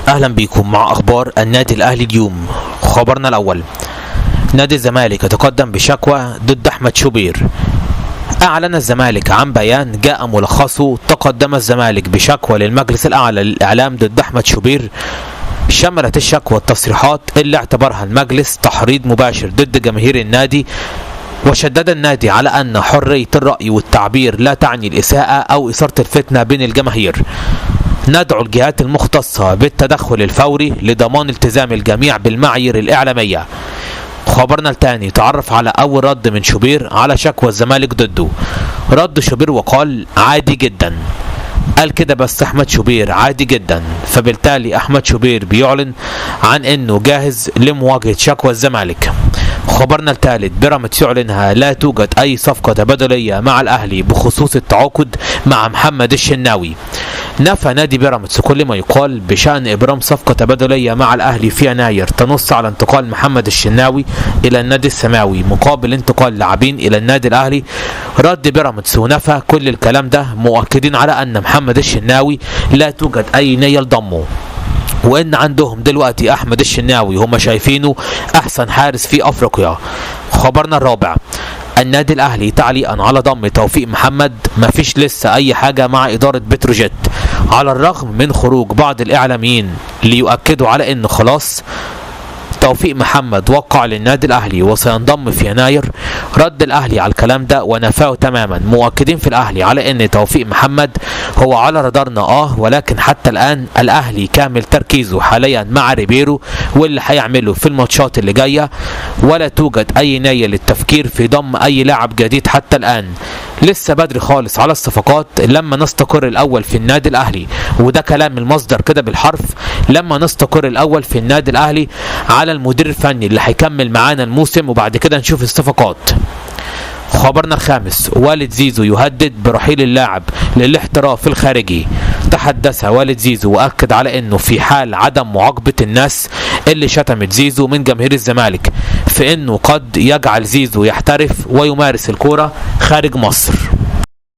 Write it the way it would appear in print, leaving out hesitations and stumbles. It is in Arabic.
اهلا بيكم مع اخبار النادي الاهلي اليوم. خبرنا الاول: نادي الزمالك يتقدم بشكوى ضد احمد شوبير. اعلن الزمالك عن بيان جاء ملخصه: تقدم الزمالك بشكوى للمجلس الاعلى للاعلام ضد احمد شوبير. شملت الشكوى التصريحات اللي اعتبرها المجلس تحريض مباشر ضد جماهير النادي، وشدد النادي على أن حرية الرأي والتعبير لا تعني الإساءة أو إثارة الفتنة بين الجماهير. ندعو الجهات المختصة بالتدخل الفوري لضمان التزام الجميع بالمعايير الإعلامية. خبرنا الثاني: تعرف على أول رد من شوبير على شكوى الزمالك ضده. رد شوبير وقال: عادي جدا. قال كده بس أحمد شوبير عادي جدا، فبالتالي أحمد شوبير بيعلن عن أنه جاهز لمواجهة شكوى الزمالك. خبرنا الثالث: بيراميدز يعلنها لا توجد أي صفقة تبادلية مع الأهلي بخصوص التعاقد مع محمد الشناوي. نفى نادي بيراميدز كل ما يقال بشأن إبرام صفقة تبادلية مع الأهلي في يناير تنص على انتقال محمد الشناوي إلى النادي السماوي مقابل انتقال لاعبين إلى النادي الأهلي. رد بيراميدز ونفى كل الكلام ده، مؤكدين على أن محمد الشناوي لا توجد أي نية لضمه، وإن عندهم دلوقتي أحمد الشناوي هم شايفينه أحسن حارس في أفريقيا. خبرنا الرابع: النادي الأهلي تعليقا على ضم توفيق محمد. مفيش لسه أي حاجة مع إدارة بتروجيت، على الرغم من خروج بعض الإعلاميين ليؤكدوا على إن خلاص توفيق محمد وقع للنادي الأهلي وسينضم في يناير. رد الأهلي على الكلام ده ونفاه تماما، مؤكدين في الأهلي على أن توفيق محمد هو على رادارنا ولكن حتى الآن الأهلي كامل تركيزه حاليا مع ريبيرو واللي هيعمله في الماتشات اللي جاية، ولا توجد أي نية للتفكير في ضم أي لاعب جديد حتى الآن. لسه بدري خالص على الصفقات لما نستقر الأول في النادي الأهلي، وده كلام المصدر كده بالحرف، لما نستقر الأول في النادي الأهلي على المدير الفني اللي هيكمل معانا الموسم، وبعد كده نشوف الصفقات. خبرنا الخامس: والد زيزو يهدد برحيل اللاعب للاحتراف الخارجي. تحدث والد زيزو وأكد على أنه في حال عدم معاقبة الناس اللي شتمت زيزو من جماهير الزمالك فإنه قد يجعل زيزو يحترف ويمارس الكورة خارج مصر.